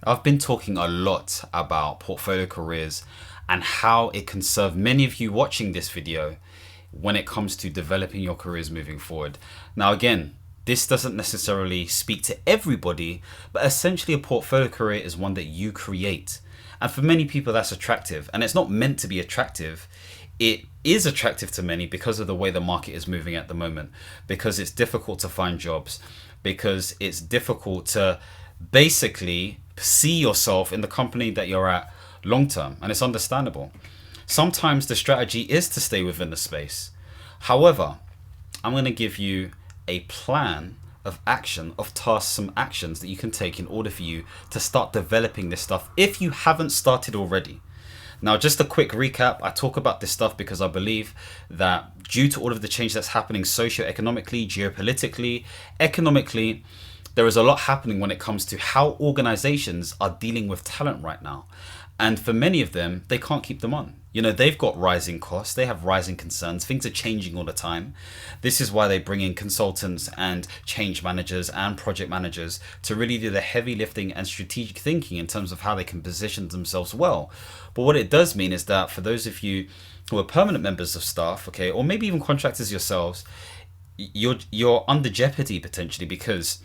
I've been talking a lot about portfolio careers and how it can serve many of you watching this video when it comes to developing your careers moving forward. Now, again, this doesn't necessarily speak to everybody, but essentially a portfolio career is one that you create. And for many people, that's attractive. And it's not meant to be attractive. It is attractive to many because of the way the market is moving at the moment, because it's difficult to find jobs, because it's difficult to basically see yourself in the company that you're at long term. And it's understandable. Sometimes the strategy is to stay within the space. However, I'm going to give you a plan of action, of tasks, some actions that you can take in order for you to start developing this stuff if you haven't started already. Now, just a quick recap. I talk about this stuff because I believe that due to all of the change that's happening socio-economically, geopolitically, economically, there is a lot happening when it comes to how organizations are dealing with talent right now. And for many of them, they can't keep them on. You know, they've got rising costs, they have rising concerns, things are changing all the time. This is why they bring in consultants and change managers and project managers to really do the heavy lifting and strategic thinking in terms of how they can position themselves well. But what it does mean is that for those of you who are permanent members of staff, okay, or maybe even contractors yourselves, you're under jeopardy potentially because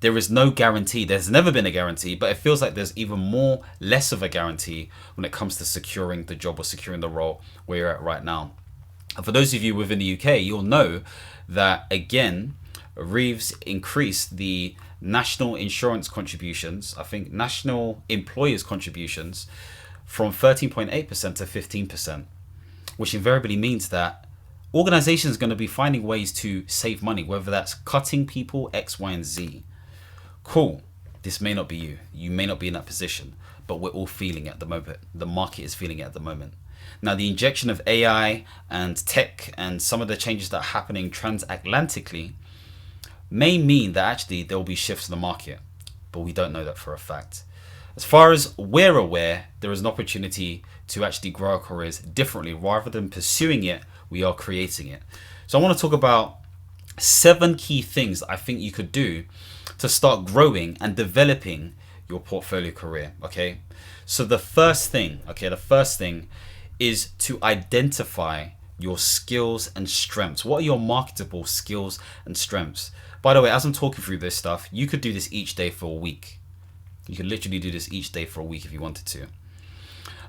there is no guarantee. There's never been a guarantee, but it feels like there's even more less of a guarantee when it comes to securing the job or securing the role where you're at right now. And for those of you within the UK, you'll know that again, Reeves increased the national insurance contributions, I think national employers contributions from 13.8% to 15%, which invariably means that organizations are going to be finding ways to save money, whether that's cutting people X, Y, and Z. Cool. This may not be you. You may not be in that position, but we're all feeling it at the moment. The market is feeling it at the moment. Now, the injection of AI and tech and some of the changes that are happening transatlantically may mean that actually there will be shifts in the market, but we don't know that for a fact. As far as we're aware, there is an opportunity to actually grow our careers differently. Rather than pursuing it, we are creating it. So I want to talk about 7 key things that I think you could do to start growing and developing your portfolio career. Okay, so the first thing is to identify your skills and strengths. What are your marketable skills and strengths? By the way, as I'm talking through this stuff, you could do this each day for a week. You could literally do this each day for a week if you wanted to.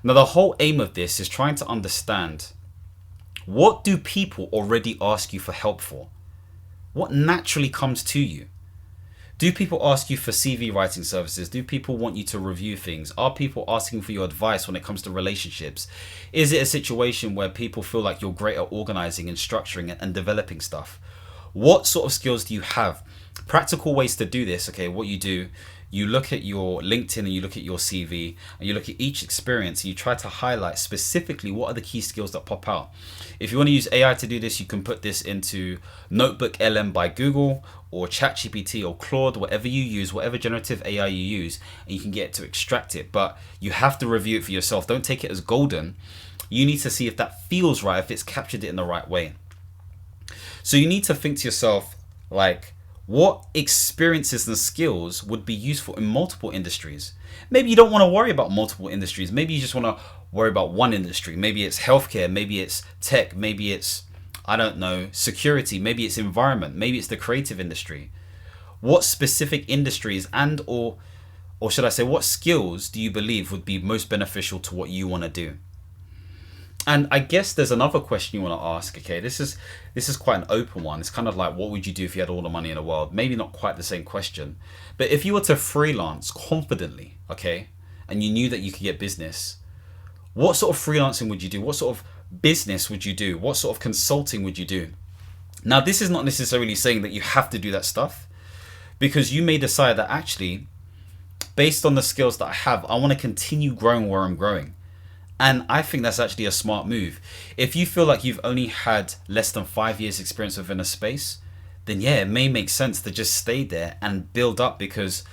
Now, the whole aim of this is trying to understand, what do people already ask you for help for? What naturally comes to you? Do people ask you for CV writing services? Do people want you to review things? Are people asking for your advice when it comes to relationships? Is it a situation where people feel like you're great at organizing and structuring and developing stuff? What sort of skills do you have? Practical ways to do this, okay, what you do, you look at your LinkedIn and you look at your CV and you look at each experience and you try to highlight specifically what are the key skills that pop out. If you want to use AI to do this, you can put this into Notebook LM by Google or ChatGPT or Claude, whatever you use, whatever generative AI you use, and you can get to extract it. But you have to review it for yourself. Don't take it as golden. You need to see if that feels right, if it's captured it in the right way. So you need to think to yourself, like, what experiences and skills would be useful in multiple industries? Maybe you don't want to worry about multiple industries. Maybe you just want to worry about one industry. Maybe it's healthcare. Maybe it's tech. Maybe it's, I don't know, security. Maybe it's environment. Maybe it's the creative industry. What specific industries or should I say, what skills do you believe would be most beneficial to what you want to do? And I guess there's another question you want to ask. Okay, this is quite an open one. It's kind of like, what would you do if you had all the money in the world? Maybe not quite the same question, but if you were to freelance confidently, okay, and you knew that you could get business, what sort of freelancing would you do? What sort of business would you do? What sort of consulting would you do? Now, this is not necessarily saying that you have to do that stuff, because you may decide that actually, based on the skills that I have, I want to continue growing where I'm growing. And I think that's actually a smart move. If you feel like you've only had less than 5 years experience within a space, then yeah, it may make sense to just stay there and build up, because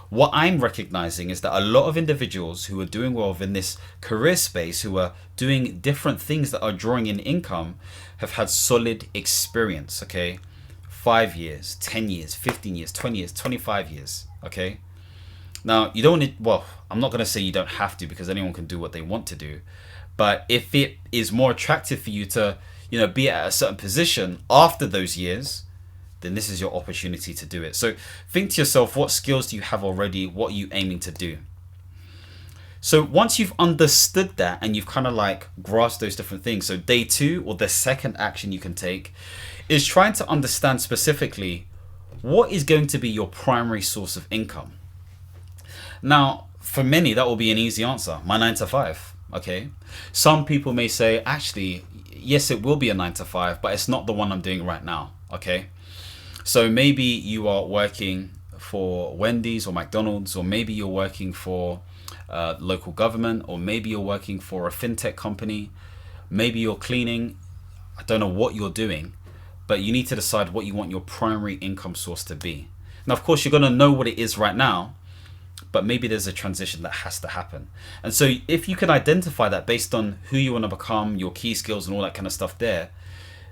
what I'm recognizing is that a lot of individuals who are doing well within this career space, who are doing different things that are drawing in income, have had solid experience, okay? 5 years, 10 years, 15 years, 20 years, 25 years, okay? Now, you don't want to, well, I'm not going to say you don't have to, because anyone can do what they want to do. But if it is more attractive for you to, be at a certain position after those years, then this is your opportunity to do it. So think to yourself, what skills do you have already? What are you aiming to do? So once you've understood that and you've kind of like grasped those different things, so day 2, or the second action you can take, is trying to understand specifically what is going to be your primary source of income. Now, for many, that will be an easy answer: my 9 to 5. Okay. Some people may say, actually, yes, it will be a 9 to 5, but it's not the one I'm doing right now. Okay. So maybe you are working for Wendy's or McDonald's, or maybe you're working for local government, or maybe you're working for a fintech company, maybe you're cleaning. I don't know what you're doing, but you need to decide what you want your primary income source to be. Now, of course, you're going to know what it is right now, but maybe there's a transition that has to happen. And so if you can identify that based on who you want to become, your key skills and all that kind of stuff there,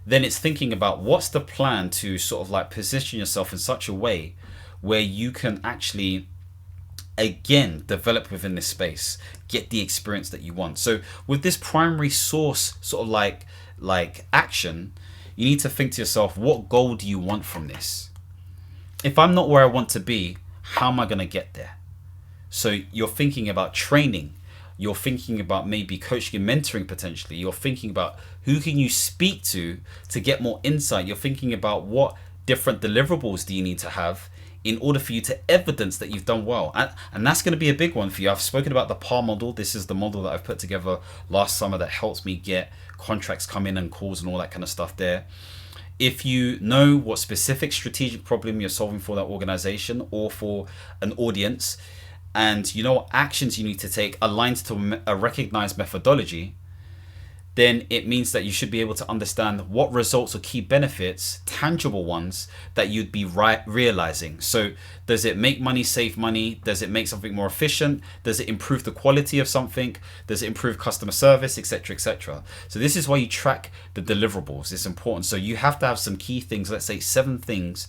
then it's thinking about what's the plan to sort of like position yourself in such a way where you can actually, again, develop within this space, get the experience that you want. So with this primary source sort of like action, you need to think to yourself, what goal do you want from this? If I'm not where I want to be, how am I going to get there? So you're thinking about training, you're thinking about maybe coaching and mentoring potentially, you're thinking about who can you speak to get more insight, you're thinking about what different deliverables do you need to have in order for you to evidence that you've done well. And that's going to be a big one for you. I've spoken about the PAR model. This is the model that I've put together last summer that helps me get contracts come in and calls and all that kind of stuff there. If you know what specific strategic problem you're solving for that organization or for an audience, and you know what actions you need to take aligned to a recognized methodology, then it means that you should be able to understand what results or key benefits, tangible ones, that you'd be realizing. So does it make money, save money? Does it make something more efficient? Does it improve the quality of something? Does it improve customer service, etc., etc.? So this is why you track the deliverables. It's important. So you have to have some key things, let's say 7 things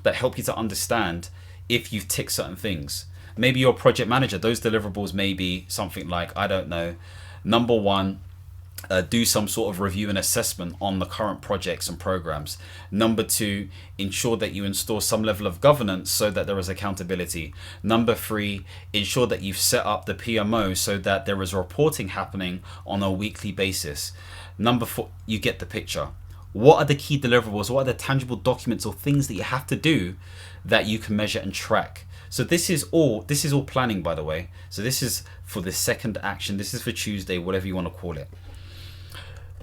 that help you to understand if you've ticked certain things. Maybe you're a project manager. Those deliverables may be something like, I don't know, number 1, do some sort of review and assessment on the current projects and programs. Number 2, ensure that you install some level of governance so that there is accountability. Number 3, ensure that you've set up the PMO so that there is reporting happening on a weekly basis. Number 4, you get the picture. What are the key deliverables? What are the tangible documents or things that you have to do that you can measure and track? So this is all planning, by the way. So this is for the second action. This is for Tuesday, whatever you want to call it.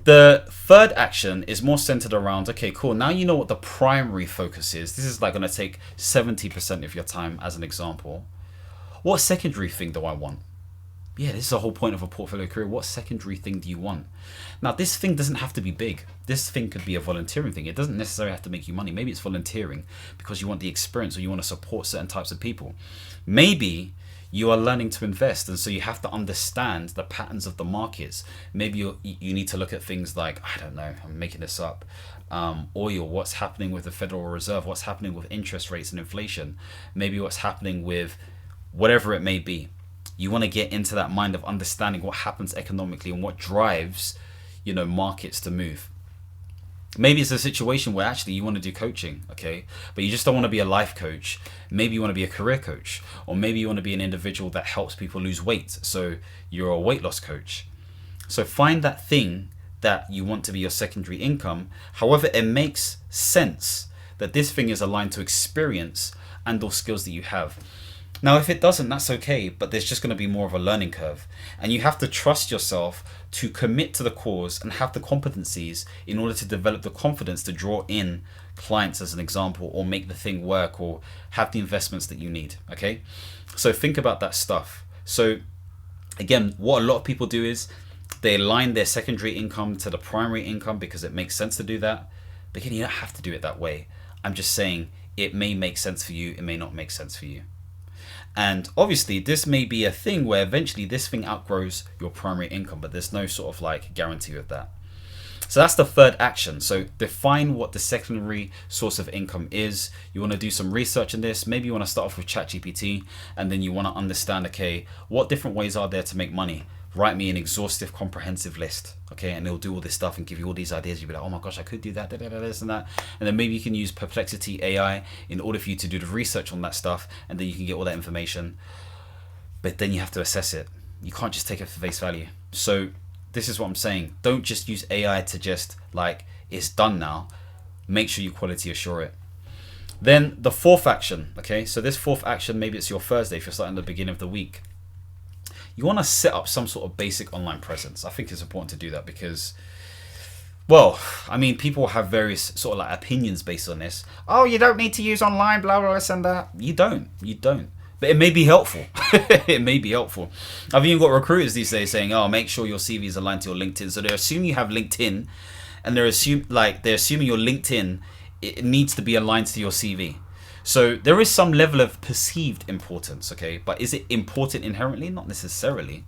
The third action is more centered around, okay, cool. Now you know what the primary focus is. This is like going to take 70% of your time as an example. What secondary thing do I want? Yeah, this is the whole point of a portfolio career. What secondary thing do you want? Now, this thing doesn't have to be big. This thing could be a volunteering thing. It doesn't necessarily have to make you money. Maybe it's volunteering because you want the experience or you want to support certain types of people. Maybe you are learning to invest, and so you have to understand the patterns of the markets. Maybe you need to look at things like, I don't know, I'm making this up, oil, what's happening with the Federal Reserve, what's happening with interest rates and inflation, maybe what's happening with whatever it may be. You want to get into that mind of understanding what happens economically and what drives, markets to move. Maybe it's a situation where actually you want to do coaching, okay, but you just don't want to be a life coach. Maybe you want to be a career coach, or maybe you want to be an individual that helps people lose weight. So you're a weight loss coach. So find that thing that you want to be your secondary income. However, it makes sense that this thing is aligned to experience and or skills that you have. Now, if it doesn't, that's okay, but there's just going to be more of a learning curve. And you have to trust yourself to commit to the cause and have the competencies in order to develop the confidence to draw in clients, as an example, or make the thing work, or have the investments that you need, okay? So think about that stuff. So again, what a lot of people do is they align their secondary income to the primary income because it makes sense to do that. But again, you don't have to do it that way. I'm just saying it may make sense for you, it may not make sense for you. And obviously this may be a thing where eventually this thing outgrows your primary income, but there's no sort of like guarantee with that. So that's the third action. So define what the secondary source of income is. You want to do some research in this. Maybe you want to start off with ChatGPT, and then you want to understand, okay, what different ways are there to make money? Write me an exhaustive, comprehensive list, okay? And it'll do all this stuff and give you all these ideas. You'll be like, oh my gosh, I could do that, this and that. And then maybe you can use Perplexity AI in order for you to do the research on that stuff, and then you can get all that information. But then you have to assess it. You can't just take it for face value. So this is what I'm saying. Don't just use AI to just like, it's done now. Make sure you quality assure it. Then the fourth action, okay? So this fourth action, maybe it's your Thursday if you're starting at the beginning of the week. You want to set up some sort of basic online presence. I think it's important to do that because, well, I mean, people have various sort of like opinions based on this. Oh, you don't need to use online, blah, blah, this and that. You don't. But it may be helpful. It may be helpful. I've even got recruiters these days saying, oh, make sure your CV is aligned to your LinkedIn. So they assume you have LinkedIn, and they're assuming your LinkedIn, it needs to be aligned to your CV. So there is some level of perceived importance, okay? But is it important inherently? Not necessarily.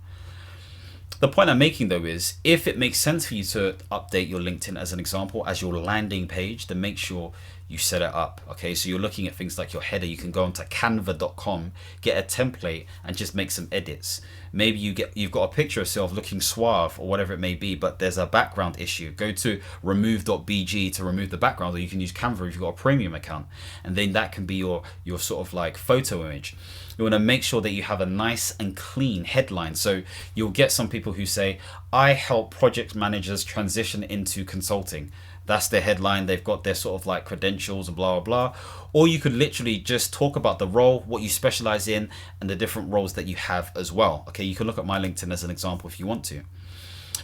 The point I'm making though is, if it makes sense for you to update your LinkedIn as an example, as your landing page, then make sure you set it up, okay? So you're looking at things like your header. You can go onto canva.com, get a template, and just make some edits. Maybe you've got a picture of yourself looking suave or whatever it may be, but there's a background issue. Go to remove.bg to remove the background, or you can use Canva if you've got a premium account, and then that can be your sort of like photo image. You want to make sure that you have a nice and clean headline. So you'll get some people who say, I help project managers transition into consulting. That's their headline. They've got their sort of like credentials and blah, blah, blah. Or you could literally just talk about the role, what you specialize in, and the different roles that you have as well. Okay, you can look at my LinkedIn as an example if you want to.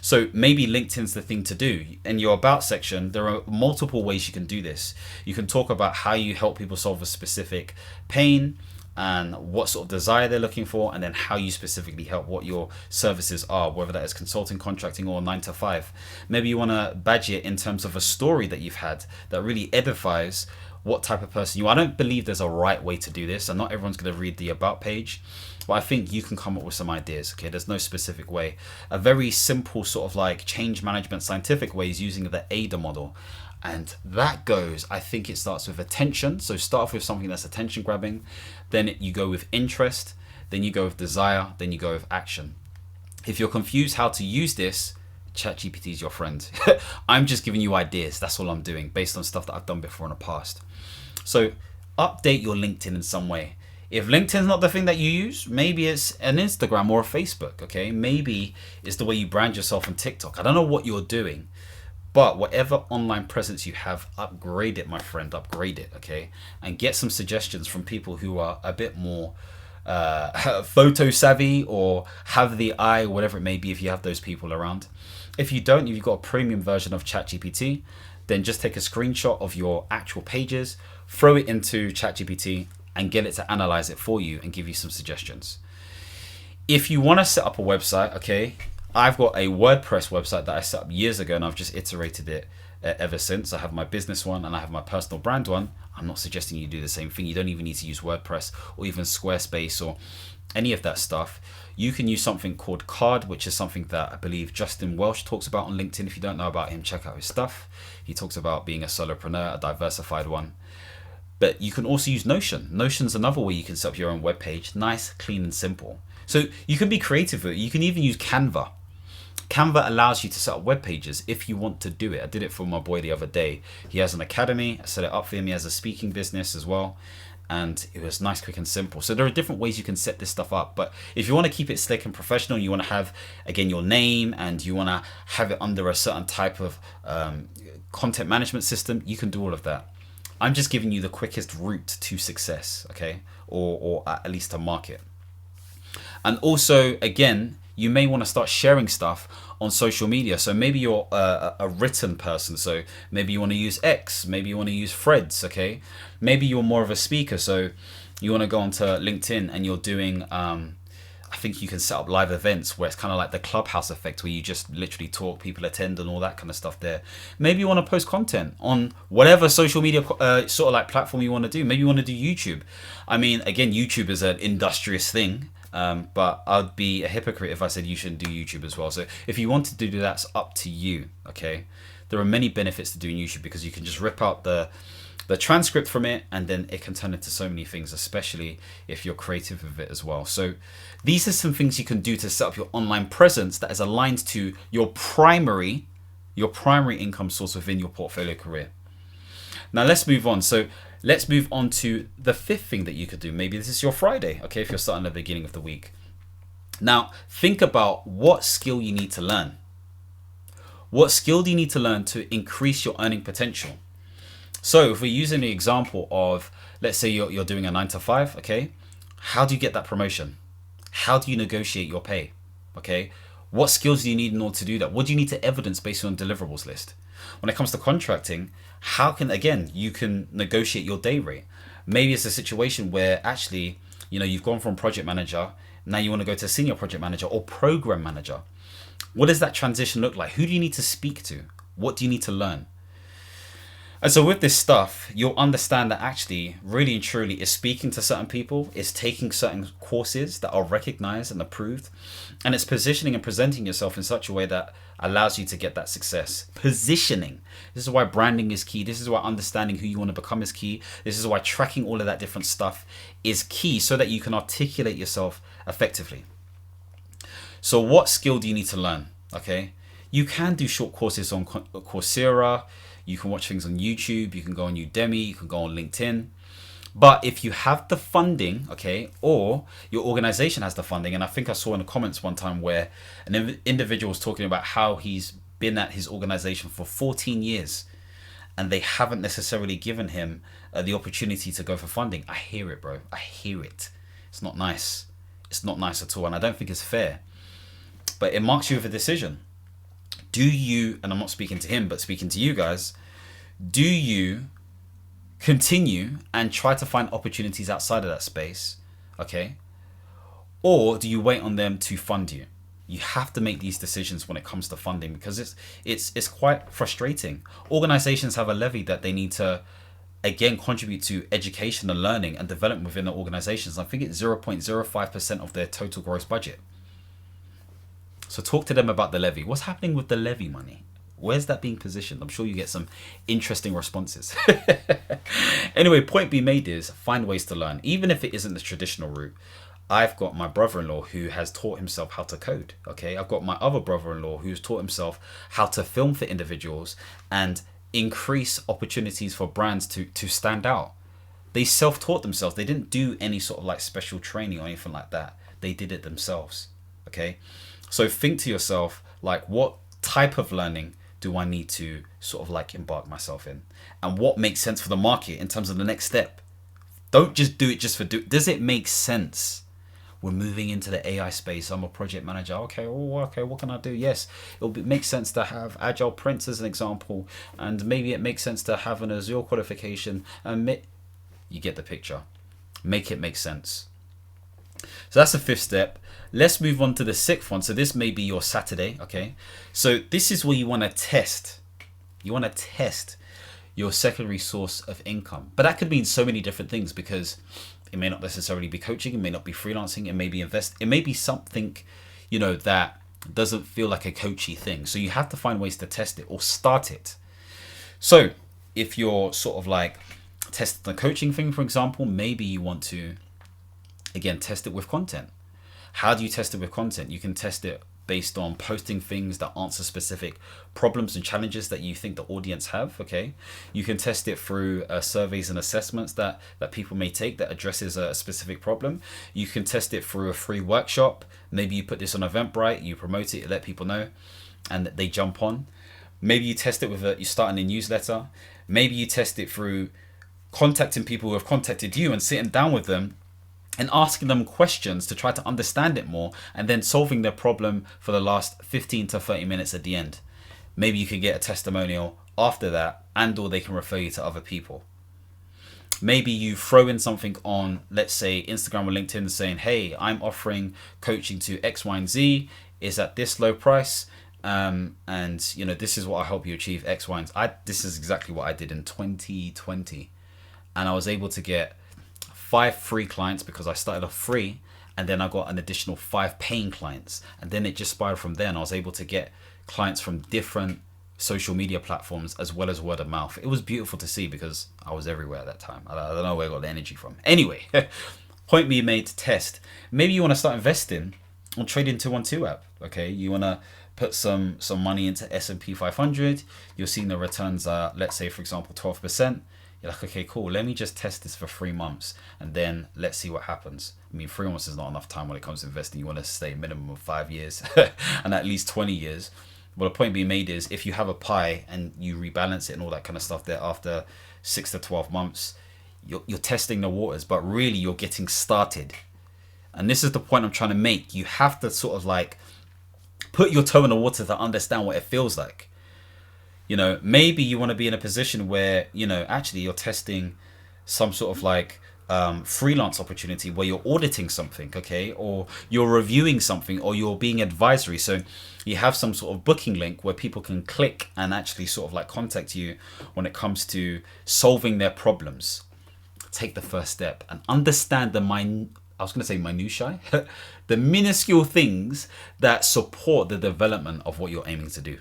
So maybe LinkedIn's the thing to do. In your about section, there are multiple ways you can do this. You can talk about how you help people solve a specific pain, and what sort of desire they're looking for, and then how you specifically help, what your services are, whether that is consulting, contracting, or 9 to 5. Maybe you want to badge it in terms of a story that you've had that really edifies what type of person you are. I don't believe there's a right way to do this, and not everyone's going to read the about page, but I think you can come up with some ideas. Okay, there's no specific way. A very simple sort of like change management scientific way is using the AIDA model. And that goes, I think it starts with attention. So start off with something that's attention grabbing. Then you go with interest. Then you go with desire. Then you go with action. If you're confused how to use this, ChatGPT is your friend. I'm just giving you ideas. That's all I'm doing based on stuff that I've done before in the past. So update your LinkedIn in some way. If LinkedIn's not the thing that you use, maybe it's an Instagram or a Facebook. Okay, maybe it's the way you brand yourself on TikTok. I don't know what you're doing. But whatever online presence you have, upgrade it, my friend, upgrade it, okay? And get some suggestions from people who are a bit more photo savvy or have the eye, whatever it may be, if you have those people around. If you don't, if you've got a premium version of ChatGPT, then just take a screenshot of your actual pages, throw it into ChatGPT, and get it to analyze it for you and give you some suggestions. If you want to set up a website, okay, I've got a WordPress website that I set up years ago, and I've just iterated it ever since. I have my business one and I have my personal brand one. I'm not suggesting you do the same thing. You don't even need to use WordPress or even Squarespace or any of that stuff. You can use something called Card, which is something that I believe Justin Welsh talks about on LinkedIn. If you don't know about him, check out his stuff. He talks about being a solopreneur, a diversified one. But you can also use Notion. Notion's another way you can set up your own web page. Nice, clean, and simple. So you can be creative with it. You can even use Canva. Canva allows you to set up web pages if you want to do it. I did it for my boy the other day. He has an academy. I set it up for him. He has a speaking business as well. And it was nice, quick, and simple. So there are different ways you can set this stuff up. But if you want to keep it slick and professional, you want to have, again, your name, and you want to have it under a certain type of content management system, you can do all of that. I'm just giving you the quickest route to success, okay? Or at least to market. And also, again, you may want to start sharing stuff on social media. So maybe you're a written person. So maybe you want to use X. Maybe you want to use Threads, okay? Maybe you're more of a speaker. So you want to go onto LinkedIn and you're doing, I think you can set up live events where it's kind of like the Clubhouse effect, where you just literally talk, people attend and all that kind of stuff there. Maybe you want to post content on whatever social media sort of like platform you want to do. Maybe you want to do YouTube. I mean, again, YouTube is an industrious thing. But I'd be a hypocrite if I said you shouldn't do YouTube as well. So if you want to do that, it's up to you. Okay, there are many benefits to doing YouTube because you can just rip out the transcript from it, and then it can turn into so many things, especially if you're creative with it as well. So these are some things you can do to set up your online presence that is aligned to your primary income source within your portfolio career. Now let's move on. So let's move on to the fifth thing that you could do. Maybe this is your Friday, okay, if you're starting at the beginning of the week. Now think about what skill you need to learn. What skill do you need to learn to increase your earning potential? So if we're using the example of, let's say you're doing a 9 to 5, okay? How do you get that promotion? How do you negotiate your pay? Okay? What skills do you need in order to do that? What do you need to evidence based on deliverables list? When it comes to contracting, how can, again, you can negotiate your day rate? Maybe it's a situation where actually, you've gone from project manager, now you want to go to senior project manager or program manager. What does that transition look like? Who do you need to speak to? What do you need to learn? And so with this stuff, you'll understand that actually, really and truly, is speaking to certain people, is taking certain courses that are recognized and approved, and it's positioning and presenting yourself in such a way that allows you to get that success. Positioning. This is why branding is key. This is why understanding who you want to become is key. This is why tracking all of that different stuff is key so that you can articulate yourself effectively. So what skill do you need to learn? Okay, you can do short courses on Coursera. You can watch things on YouTube, you can go on Udemy, you can go on LinkedIn. But if you have the funding, okay, or your organization has the funding, and I think I saw in the comments one time where an individual was talking about how he's been at his organization for 14 years and they haven't necessarily given him the opportunity to go for funding. I hear it, bro. I hear it. It's not nice. It's not nice at all. And I don't think it's fair. But it marks you with a decision. Do you, and I'm not speaking to him, but speaking to you guys, do you continue and try to find opportunities outside of that space, okay? Or do you wait on them to fund you? You have to make these decisions when it comes to funding because it's quite frustrating. Organizations have a levy that they need to, again, contribute to education and learning and development within the organizations. I think it's 0.05% of their total gross budget. So talk to them about the levy. What's happening with the levy money? Where's that being positioned? I'm sure you get some interesting responses. Anyway, point being made is find ways to learn, even if it isn't the traditional route. I've got my brother-in-law who has taught himself how to code. Okay, I've got my other brother-in-law who's taught himself how to film for individuals and increase opportunities for brands to stand out. They self-taught themselves. They didn't do any sort of like special training or anything like that. They did it themselves. Okay. So think to yourself, like, what type of learning do I need to sort of like embark myself in? And what makes sense for the market in terms of the next step? Don't just do it just for does it make sense? We're moving into the AI space. I'm a project manager. Okay, what can I do? Yes, it makes sense to have Agile Prints as an example. And maybe it makes sense to have an Azure qualification. And you get the picture. Make it make sense. So that's the fifth step. Let's move on to the sixth one. So this may be your Saturday, okay? So this is where you want to test. You want to test your secondary source of income. But that could mean so many different things because it may not necessarily be coaching. It may not be freelancing. It may be It may be something, that doesn't feel like a coachy thing. So you have to find ways to test it or start it. So if you're sort of like testing the coaching thing, for example, maybe you want to, again, test it with content. How do you test it with content? You can test it based on posting things that answer specific problems and challenges that you think the audience have, okay? You can test it through surveys and assessments that people may take that addresses a specific problem. You can test it through a free workshop. Maybe you put this on Eventbrite, you promote it, you let people know, and they jump on. Maybe you test it with you start in a newsletter. Maybe you test it through contacting people who have contacted you and sitting down with them and asking them questions to try to understand it more and then solving their problem for the last 15 to 30 minutes at the end. Maybe you can get a testimonial after that, and or they can refer you to other people. Maybe you throw in something on, let's say, Instagram or LinkedIn saying, hey, I'm offering coaching to X, Y, and Z. Is at this low price. And this is what I help you achieve X, Y, and Z. This is exactly what I did in 2020. And I was able to get 5 free clients because I started off free, and then I got an additional 5 paying clients, and then it just spiraled from there, and I was able to get clients from different social media platforms as well as word of mouth. It was beautiful to see because I was everywhere at that time. I don't know where I got the energy from. Anyway, point being made to test. Maybe you want to start investing on Trading 212 app. Okay, you want to put some money into S&P 500. You're seeing the returns are, let's say for example, 12%. You're like, okay, cool, let me just test this for 3 months and then let's see what happens. I mean, 3 months is not enough time when it comes to investing. You want to stay a minimum of 5 years and at least 20 years. Well, the point being made is if you have a pie and you rebalance it and all that kind of stuff there after 6 to 12 months, you're testing the waters, but really you're getting started. And this is the point I'm trying to make. You have to sort of like put your toe in the water to understand what it feels like. You know, maybe you want to be in a position where, you know, actually you're testing some sort of like freelance opportunity where you're auditing something, okay, or you're reviewing something, or you're being advisory. So you have some sort of booking link where people can click and actually sort of like contact you when it comes to solving their problems. Take the first step and understand the minutiae, the minuscule things that support the development of what you're aiming to do.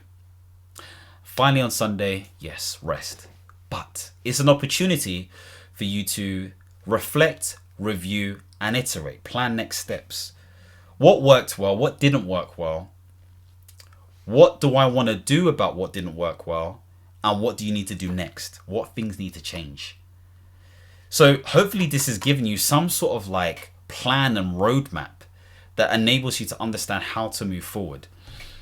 Finally, on Sunday, yes, rest. But it's an opportunity for you to reflect, review, and iterate. Plan next steps. What worked well? What didn't work well? What do I want to do about what didn't work well? And what do you need to do next? What things need to change? So hopefully this has given you some sort of like plan and roadmap that enables you to understand how to move forward.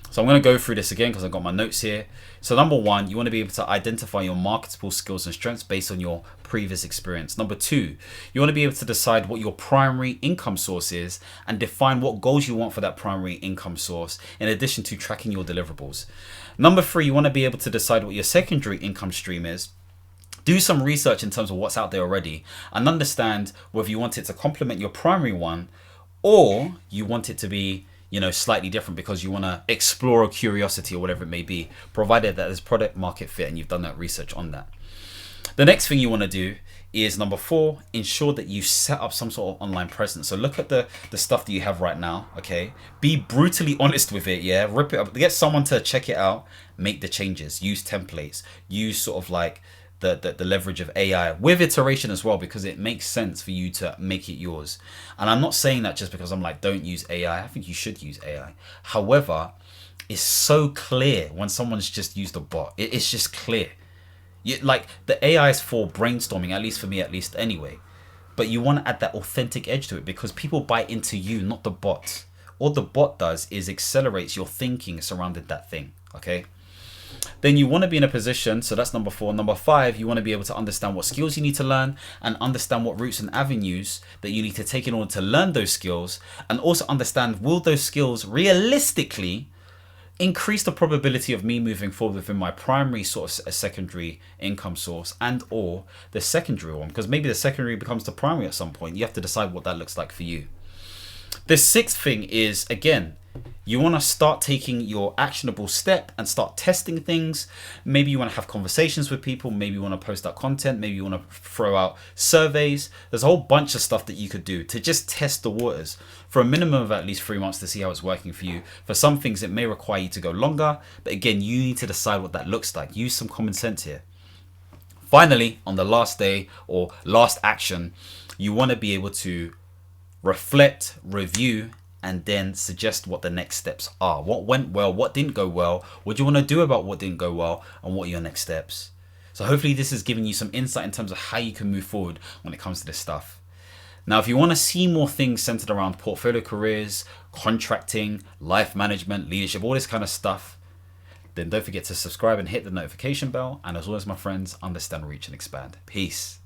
So I'm going to go through this again because I've got my notes here. So number 1, you want to be able to identify your marketable skills and strengths based on your previous experience. Number 2, you want to be able to decide what your primary income source is and define what goals you want for that primary income source, in addition to tracking your deliverables. Number 3, you want to be able to decide what your secondary income stream is. Do some research in terms of what's out there already and understand whether you want it to complement your primary one or you want it to be, you know, slightly different because you want to explore a curiosity or whatever it may be, provided that there's product market fit and you've done that research on that. The next thing you want to do is number 4, ensure that you set up some sort of online presence. So look at the stuff that you have right now, okay? Be brutally honest with it, yeah? Rip it up, get someone to check it out, make the changes, use templates, use sort of like the leverage of AI with iteration as well, because it makes sense for you to make it yours. And I'm not saying that just because I'm like, don't use AI. I think you should use AI. However, it's so clear when someone's just used a bot. It's just clear. Like the AI is for brainstorming, at least for me, at least anyway. But you want to add that authentic edge to it because people buy into you, not the bot. All the bot does is accelerates your thinking surrounding that thing, okay? Then you want to be in a position, so that's number 4. Number 5, you want to be able to understand what skills you need to learn and understand what routes and avenues that you need to take in order to learn those skills, and also understand, will those skills realistically increase the probability of me moving forward within my primary source, a secondary income source, and or the secondary one, because maybe the secondary becomes the primary at some point. You have to decide what that looks like for you. The 6th thing is, again, you want to start taking your actionable step and start testing things. Maybe you want to have conversations with people. Maybe you want to post out content. Maybe you want to throw out surveys. There's a whole bunch of stuff that you could do to just test the waters for a minimum of at least 3 months to see how it's working for you. For some things, it may require you to go longer. But again, you need to decide what that looks like. Use some common sense here. Finally, on the last day or last action, you want to be able to reflect, review, and then suggest what the next steps are. What went well, what didn't go well, what do you want to do about what didn't go well, and what are your next steps. So hopefully this is giving you some insight in terms of how you can move forward when it comes to this stuff. Now, if you want to see more things centered around portfolio careers, contracting, life management, leadership, all this kind of stuff, then don't forget to subscribe and hit the notification bell. And as always, my friends, understand, reach, and expand. Peace.